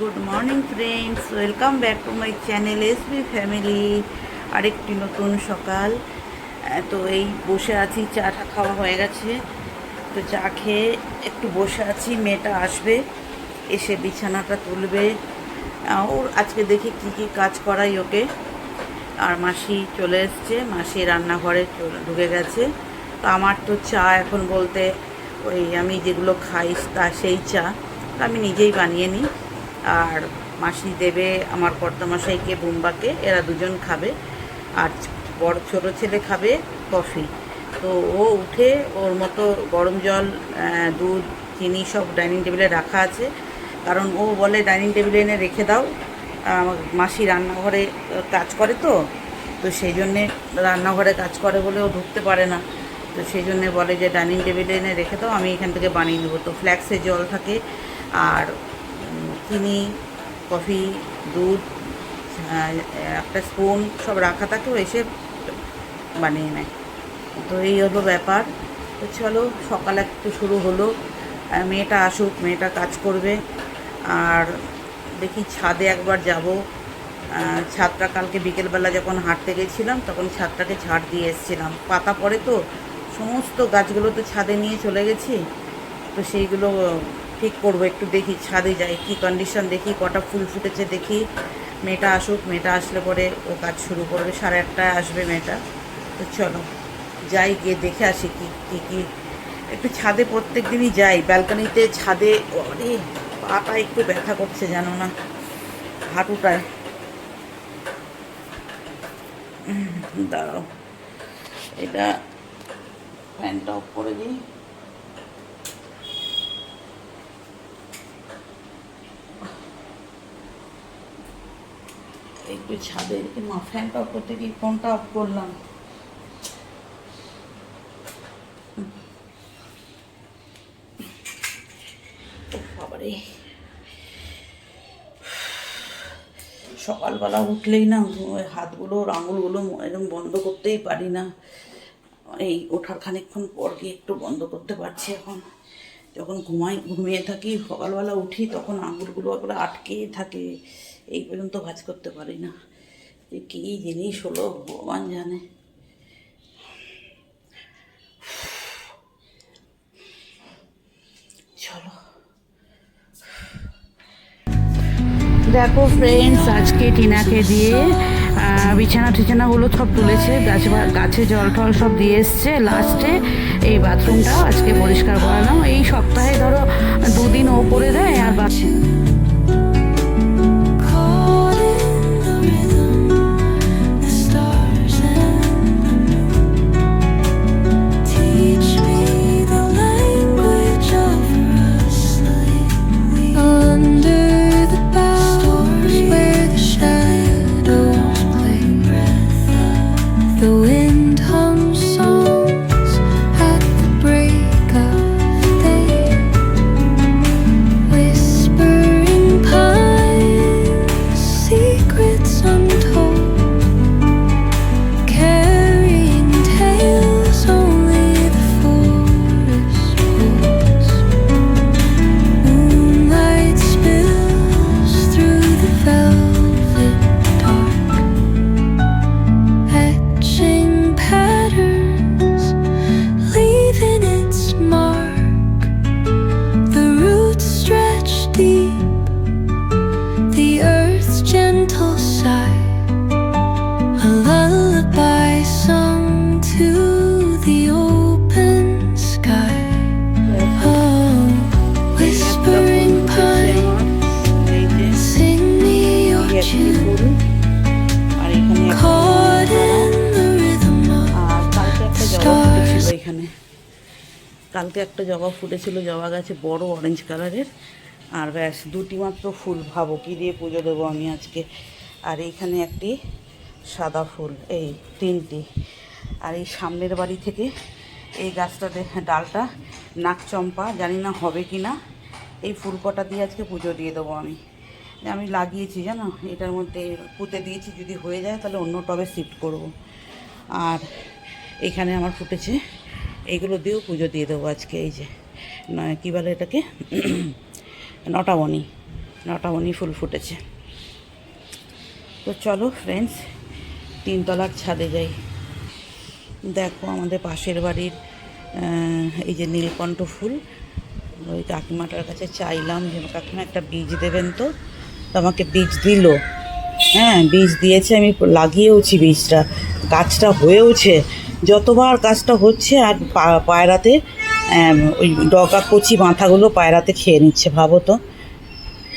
Good morning friends, welcome back to my channel SB family. আরেকটি নতুন সকাল। তো এই বসে আছি, চাটা খাওয়া হয়ে গেছে। তো চা খেয়ে একটু বসে আছি, মেয়েটা আসবে, এসে বিছানাটা তুলবে। ওর আজকে দেখি কি কি কাজ করাই ওকে। আর মাসি চলে এসছে, মাসি রান্নাঘরে ঢুকে গেছে। তো আমার তো চা এখন বলতে ওই আমি যেগুলো খাই তা সেই চা আমি নিজেই বানিয়ে নিই। আর মাসি দেবে আমার কর্তামশাইকে, বুম্বাকে, এরা দুজন খাবে। আর বড় ছোটো ছেলে খাবে কফি। তো ও উঠে ওর মতো গরম জল, দুধ, চিনি সব ডাইনিং টেবিলে রাখা আছে। কারণ ও বলে ডাইনিং টেবিলে এনে রেখে দাও, মাসি রান্নাঘরে কাজ করে। তো তো সেই জন্যে রান্নাঘরে কাজ করে বলে ও ঢুকতে পারে না। তো সেই জন্যে বলে যে ডাইনিং টেবিলে এনে রেখে দাও, আমি এখান থেকে বানিয়ে নেবো। তো ফ্ল্যাক্সের জল থাকে, আর চিনি, কফি, দুধ, একটা স্পুন সব রাখা থাকে, ও এসে বানিয়ে নেয়। তো এই হলো ব্যাপার। তো চলো, সকাল একটু শুরু হলো। মেয়েটা আসুক, মেয়েটা কাজ করবে। আর দেখি ছাদে একবার যাব। ছাদটা কালকে বিকেলবেলা যখন হাঁটতে গেছিলাম তখন ছাদটাকে ঝাড় দিয়ে এসেছিলাম। পাতা পড়ে তো সমস্ত গাছগুলো তো ছাদে নিয়ে চলে গেছি। তো সেইগুলো ঠিক করবো। একটু দেখি ছাদে যাই, কি কন্ডিশন দেখি, কটা ফুল ফুটেছে দেখি। মেয়েটা আসুক, মেয়েটা আসলে পরে ও কাজ শুরু করবে। 8:30টায় আসবে মেয়েটা। তো চলো যাই, গিয়ে দেখে আসি কি কি কি। একটু ছাদে প্রত্যেক দিনই যাই, ব্যালকনিতে ছাদে। অরে পাটা একটু ব্যথা করছে জানো না, হাঁটুটায়। দাঁড়াও, এটা ফ্যানটা অফ করে দিই। একটু ছাদে ফ্যানটা অফ করতে গিয়ে ফোনটা অফ করলাম। বাবারে, সকালবেলা উঠলেই না হাতগুলো, আঙুলগুলো একদম বন্ধ করতেই পারি না। এই ওঠার খানিকক্ষণ পর গিয়ে একটু বন্ধ করতে পারছি এখন। যখন ঘুমিয়ে থাকি, সকালবেলা উঠি তখন আঙুলগুলো একবারে আটকে থাকে, এই পর্যন্ত ভাঁজ করতে পারি না। যে কী জিনিস হলো ভগবান জানে। চলো দেখো ফ্রেন্ডস, আজকে টিনাকে দিয়ে বিছানা টিছানাগুলো সব তুলেছে, গাছে জল টল সব দিয়ে এসছে। লাস্টে এই বাথরুমটাও আজকে পরিষ্কার করালাম। এই সপ্তাহে ধরো 2 দিন ও করে দেয়, আর বাকি কালকে একটা জবা ফুটেছিল, জবা গাছে বড় অরেঞ্জ কালারের। আর ব্যাস 2টি মাত্র ফুল, ভাবো কী দিয়ে পুজো দেবো আমি আজকে। আর এইখানে একটি সাদা ফুল, এই 3টি। আর এই সামনের বাড়ি থেকে এই গাছটা ডালটা নাকচম্পা, জানি না হবে কি না। এই ফুল কটা দিয়ে আজকে পুজো দিয়ে দেবো আমি লাগিয়েছি জানো, এটার মধ্যে পুঁতে দিয়েছি। যদি হয়ে যায় তাহলে অন্য টবে শিফট করব। আর এখানে আমার ফুটেছে, এইগুলো দিয়েও পুজো দিয়ে দেবো আজকে। এই যে কী বলে এটাকে, নটামণি। নটামণি ফুল ফুটেছে। তো চলো ফ্রেন্ডস, 3 তলার ছাদে যাই। দেখো আমাদের পাশের বাড়ির এই যে নীলকণ্ঠ ফুল, ওই কাকিমাটার কাছে চাইলাম যে কাকিমা একটা বীজ দেবেন, তো আমাকে বীজ দিল। হ্যাঁ, বীজ দিয়েছে, আমি লাগিয়েওছি বীজটা, গাছটা হয়েওছে। যতবার গাছটা হচ্ছে আর পায়রাতে ওই ডগা কচি মাথাগুলো পায়রাতে খেয়ে নিচ্ছে। ভাবো তো,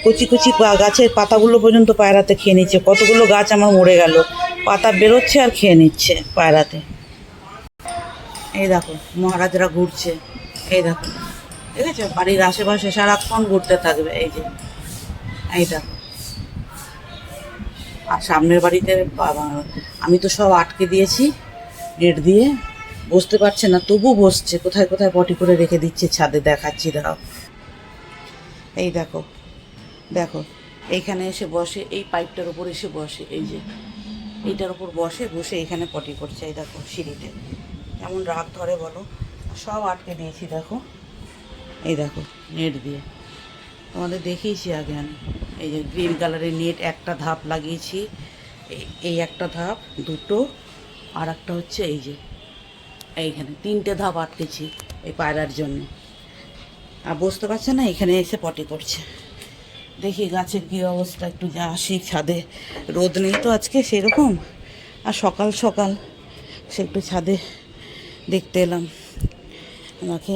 কচি কচি গাছের পাতাগুলো পর্যন্ত পায়রাতে খেয়ে নিচ্ছে। কতগুলো গাছ আমার মরে গেল, পাতা বেরোচ্ছে আর খেয়ে নিচ্ছে পায়রাতে। এই দেখো মহারাজরা ঘুরছে, এই দেখো, ঠিক আছে, বাড়ির আশেপাশে সারাক্ষণ ঘুরতে থাকবে। এই যে এই দেখো, আর সামনের বাড়িতে আমি তো সব আটকে দিয়েছি নেট দিয়ে, বসতে পারছে না, তবু বসছে। কোথায় কোথায় পটি করে রেখে দিচ্ছে ছাদে, দেখাচ্ছি দাঁড়াও। এই দেখো দেখো, এইখানে এসে বসে, এই পাইপটার উপর এসে বসে, এই যে এইটার উপর বসে, বসে এখানে পটি করছে। এই দেখো সিঁড়িতে কেমন রাগ ধরে বলো। সব আটকে দিয়েছি দেখো, এই দেখো নেট দিয়ে, তোমাদের দেখিয়েছি আগে আমি। এই যে গ্রিন কালারের নেট একটা ধাপ লাগিয়েছি, এই একটা ধাপ, দুটো, আর একটা হচ্ছে এই যে এইখানে 3টে ধাপ আটকেছি এই পায়রার জন্য। আর বুঝতে পারছে না, এখানে এসে পটি করছে। দেখি গাছের কী অবস্থা, একটু যা আসি ছাদে, রোদ নেই তো আজকে সেরকম, আর সকাল সকাল সে একটু ছাদে দেখতে এলাম। আমাকে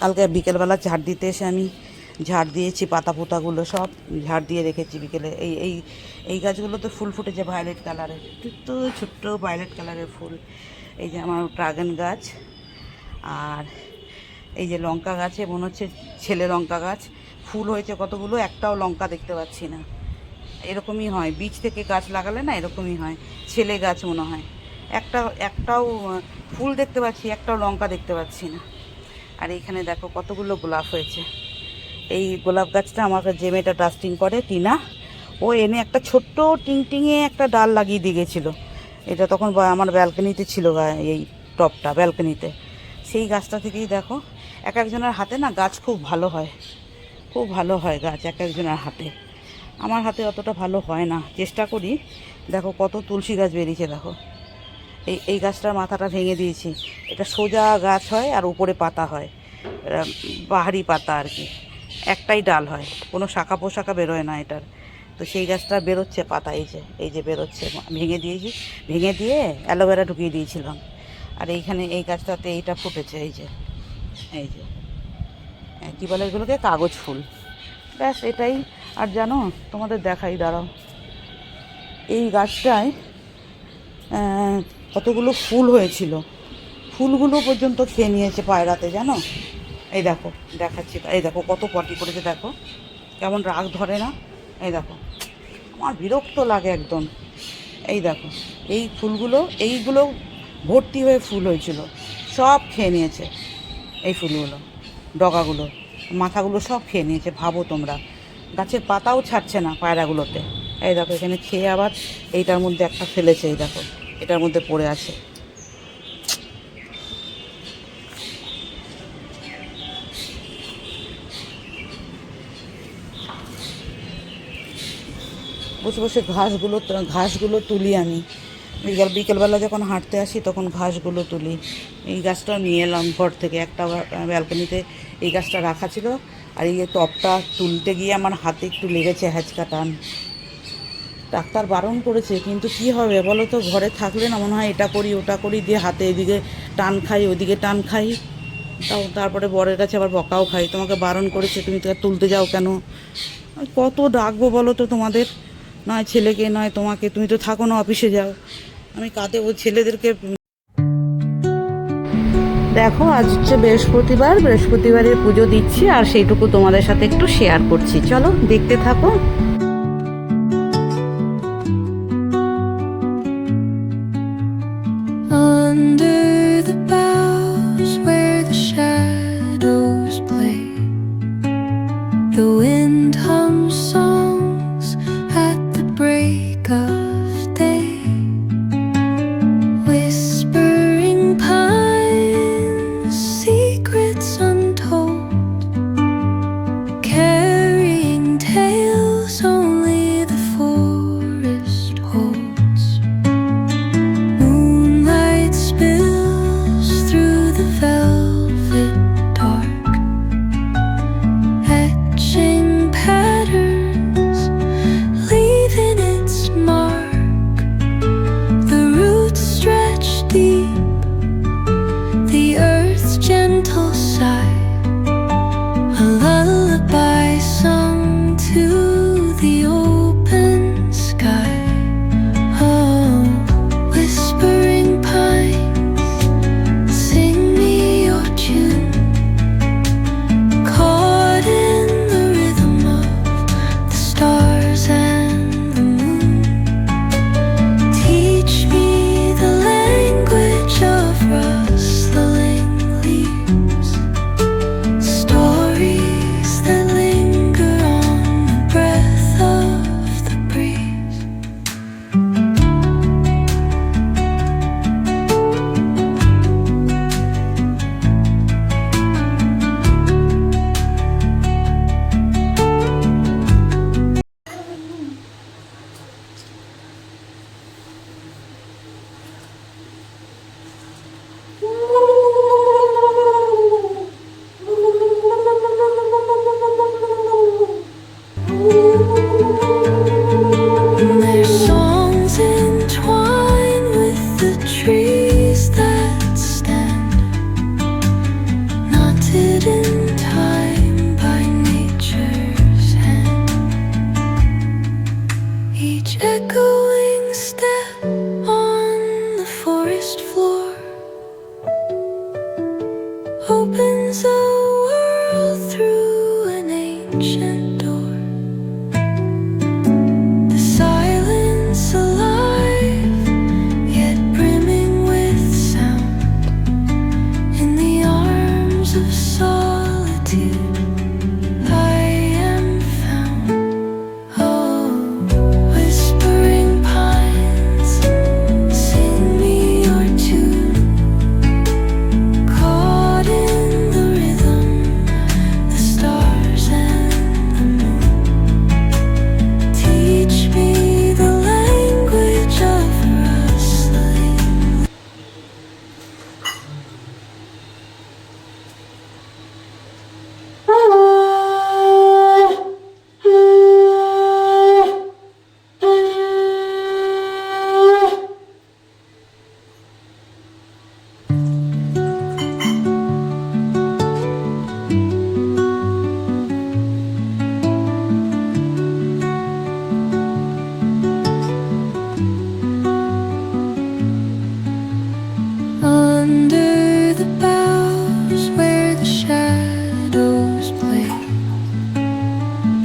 কালকে বিকেলবেলা ঝাড় দিতে এসে আমি ঝাড় দিয়েছি, পাতা পোতাগুলো সব ঝাড় দিয়ে রেখেছি বিকেলে। এই এই এই গাছগুলোতে ফুল ফুটেছে ভায়োলেট কালারের, ছোট্ট ছোট্ট ভায়োলেট কালারের ফুল। এই যে আমার ড্রাগন গাছ, আর এই যে লঙ্কা গাছে মনে হচ্ছে ছেলে লঙ্কা গাছ, ফুল হয়েছে কতগুলো, একটাও লঙ্কা দেখতে পাচ্ছি না। এরকমই হয়, বীজ থেকে গাছ লাগালে না এরকমই হয়, ছেলে গাছ মনে হয়। একটাও ফুল দেখতে পাচ্ছি, একটাও লঙ্কা দেখতে পাচ্ছি না। আর এইখানে দেখো কতগুলো গোলাপ হয়েছে। এই গোলাপ গাছটা আমাকে যে মেয়েটা ডাস্টিং করে, টিনা, ও এনে একটা ছোট্ট টিংটিংয়ে একটা ডাল লাগিয়ে দিয়ে গেছিলো। এটা তখন আমার ব্যালকনিতে ছিল, এই টপটা ব্যালকনিতে। সেই গাছটা থেকেই দেখো, এক একজনের হাতে না গাছ খুব ভালো হয়, খুব ভালো হয় গাছ এক একজনের হাতে। আমার হাতে অতটা ভালো হয় না, চেষ্টা করি। দেখো কত তুলসী গাছ বেরিয়েছে দেখো। এই গাছটার মাথাটা ভেঙে দিয়েছি। এটা সোজা গাছ হয় আর উপরে পাতা হয়, বাহারি পাতা আর কি, একটাই ডাল হয়, কোনো শাখা পোশাখা বেরোয় না এটার। তো সেই গাছটা বেরোচ্ছে পাতা, এই যে বেরোচ্ছে, ভেঙে দিয়েছি, ভেঙে দিয়ে অ্যালোভেরা ঢুকিয়ে দিয়েছিলাম। আর এইখানে এই গাছটাতে এইটা ফুটেছে, এই যে কী বলে এগুলোকে, কাগজ ফুল। ব্যাস এটাই। আর জানো, তোমাদের দেখাই দাঁড়াও, এই গাছটায় কতগুলো ফুল হয়েছিল, ফুলগুলো পর্যন্ত খেয়ে নিয়েছে পায়রাতে, জানো। এই দেখো দেখাচ্ছি, এই দেখো কত পটি করেছে, দেখো কেমন রাগ ধরে না। এই দেখো, আমার বিরক্ত লাগে একদম। এই দেখো এই ফুলগুলো, এইগুলো ভর্তি হয়ে ফুল হয়েছিল, সব খেয়ে নিয়েছে। এই ফুলগুলো, ডগাগুলো, মাথাগুলো সব খেয়ে নিয়েছে। ভাবো তোমরা, গাছের পাতাও ছাড়ছে না পায়রাগুলোতে। এই দেখো এখানে খেয়ে আবার এইটার মধ্যে একটা ফেলেছে, এই দেখো এটার মধ্যে পড়ে আছে। বসে বসে ঘাসগুলো তুলি আমি, বিকেলবেলা যখন হাঁটতে আসি তখন ঘাসগুলো তুলি। এই গাছটা নিয়ে এলাম ঘর থেকে, একটা ব্যালকনিতে এই গাছটা রাখা ছিল। আর এই টপটা তুলতে গিয়ে আমার হাতে একটু লেগেছে হ্যাঁচকা টান। ডাক্তার বারণ করেছে, কিন্তু কি হবে বলো তো, ঘরে থাকলে না মনে হয় এটা করি ওটা করি, দিয়ে হাতে এদিকে টান খাই ওদিকে টান খাই। তারপরে বরের কাছে আবার বকাও খাই, তোমাকে বারণ করেছে, তুমি তো তুলতে যাও কেন। কত ডাকবো বলো তো তোমাদের, নয় ছেলেকে নয় তোমাকে, তুমি তো থাকো না, অফিসে যাও, আমি কাঁদে ও ছেলেদেরকে। দেখো আজ হচ্ছে বৃহস্পতিবারের পুজো দিচ্ছি, আর সেইটুকু তোমাদের সাথে একটু শেয়ার করছি, চলো দেখতে থাকো। Under the boughs where the shadows play, the wind hums songs at the break of day, whispering pines, secrets untold, carrying tales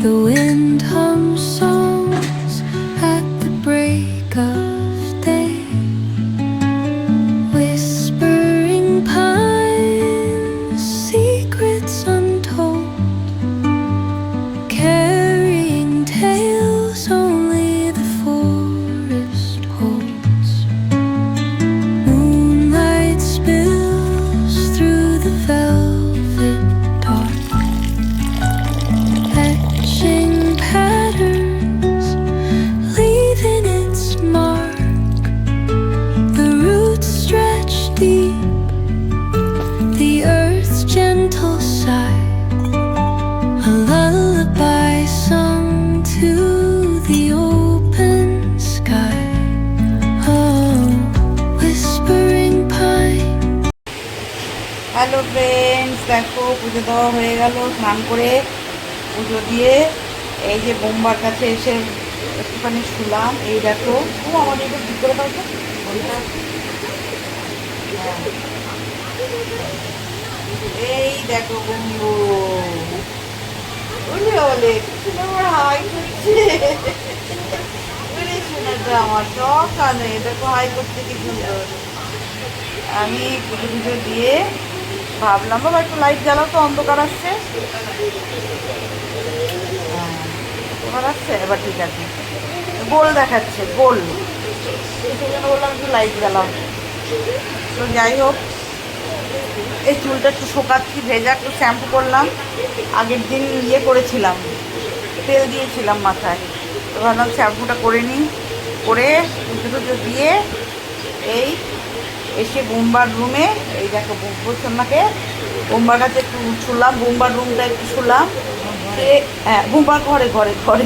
The wind hums songs at the break of day, whispering pines, secrets untold, carrying tales only the forest holds. Moonlight spills through the velvet dark, etching patterns, leaving its mark. The roots stretch deep, the earth's gentle sigh, a lullaby sung to the open sky. Oh, whispering pine. Hello friends, দেখো পুজো দেওয়া হয়ে গেল। স্নান করে পুজো দিয়ে এই যে bomber কাছে এসে একটুখানি শুলাম। এই দেখো, ও আমার একটু ঠিক করে দাও তো ওইটা। এই দেখো বন্ধু, বুঝলে বলে আমার হাই করছে। শোনাটা আমার সব কানে দেখো হাই করতে কি সুন্দর। আমি পুজো পুজো দিয়ে ভাবলাম বাবা একটু লাইট জ্বালাও তো, অন্ধকার আসছে। অন্ধকার আসছে, এবার ঠিক আছে। গোল দেখাচ্ছে, গোল, সেই জন্য বললাম একটু লাইট জ্বালাও। তো যাই হোক, এই চুলটা একটু শোকাচ্ছি, ভেজা, একটু শ্যাম্পু করলাম। আগের দিন ইয়ে করেছিলাম, তেল দিয়েছিলাম মাথায়, তো ভাবলাম শ্যাম্পুটা করে নিই। করে পুজো টুজো দিয়ে এই এসে বোম্বার রুমে, এই দেখো বোম্বাকে বোম্বার কাছে একটু শুলাম, বোম্বার রুমটা একটু শুলাম। হ্যাঁ, বোম্বার ঘরে ঘরে ঘরে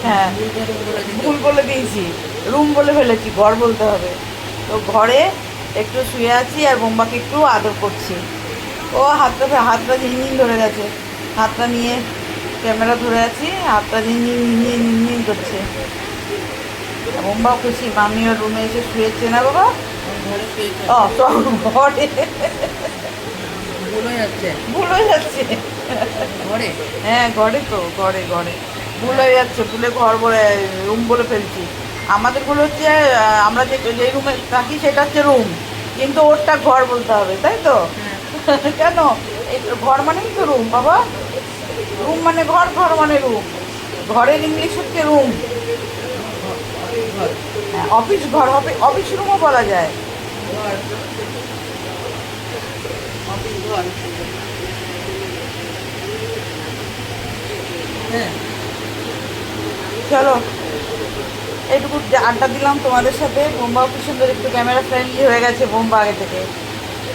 হ্যাঁ, ভুল বলে দিয়েছি, রুম বলে ফেলেছি, ঘর বলতে হবে। তো ঘরে একটু শুয়ে আছি আর বোম্বাকে একটু আদর করছি। ও হাতটা ঝিনঝিন ধরে গেছে, হাতটা নিয়ে ক্যামেরা ধরে আছি, হাতটা ঝিনঝিন করছে। বোম্বাও খুশি, মামিও রুমে এসে শুয়েছে না বাবা? ও সব ঘরে ভুল হয়ে যাচ্ছে ঘরে। হ্যাঁ ঘরে, তো ঘরে ঘরে ভুল হয়ে যাচ্ছে, ভুলে ঘর বলে রুম বলে ফেলছি। আমাদেরগুলো হচ্ছে আমরা যে রুমে থাকি সেটা হচ্ছে রুম, কিন্তু ওরটা ঘর বলতে হবে, তাই তো? কেন? এই ঘর মানেই তো রুম বাবা, রুম মানে ঘর, ঘর মানে রুম, ঘরের ইংলিশ হচ্ছে রুম। হ্যাঁ, অফিস ঘর হবে, অফিস রুমও বলা যায়। হ্যাঁ, চলো এইটুকু আড্ডা দিলাম তোমাদের সাথে। বোম্বাও কি সুন্দর একটু ক্যামেরা ফ্রেন্ডলি হয়ে গেছে বোম্বা আগে থেকে।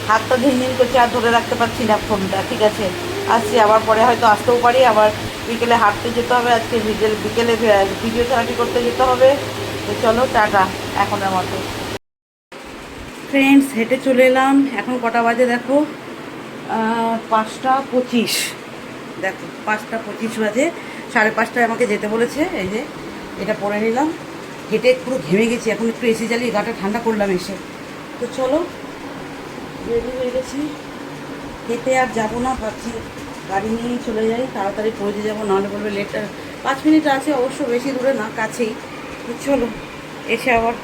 হাতটা ঝিনঝিন করছে, আর ধরে রাখতে পারছি না ফোনটা। ঠিক আছে, আসছি আবার, পরে হয়তো আসতেও পারি। আবার বিকেলে হাঁটতে যেতে হবে, আজকে বিকেলে ভিডিও থেরাপি করতে যেতে হবে। তো চলো টাটা এখনের মতো। ফ্রেন্ডস, হেঁটে চলে এলাম। এখন কটা বাজে দেখো, 5:25। দেখো 5:25 বাজে, 5:30টায় আমাকে যেতে বলেছে। এই যে এটা পরে নিলাম, হেঁটে পুরো ঘেমে গেছি। এখন একটু এসি জ্বালিয়ে গাটা ঠান্ডা করলাম এসে। তো চলো, রেডি হয়ে গেছি, হেঁটে আর যাবো না, ভাবছি গাড়ি নিয়েই চলে যাই, তাড়াতাড়ি পৌঁছে যাবো, নাহলে বলবে লেট। 5 মিনিট আছে অবশ্য, বেশি দূরে না, কাছেই। তো চলো, এসে আবার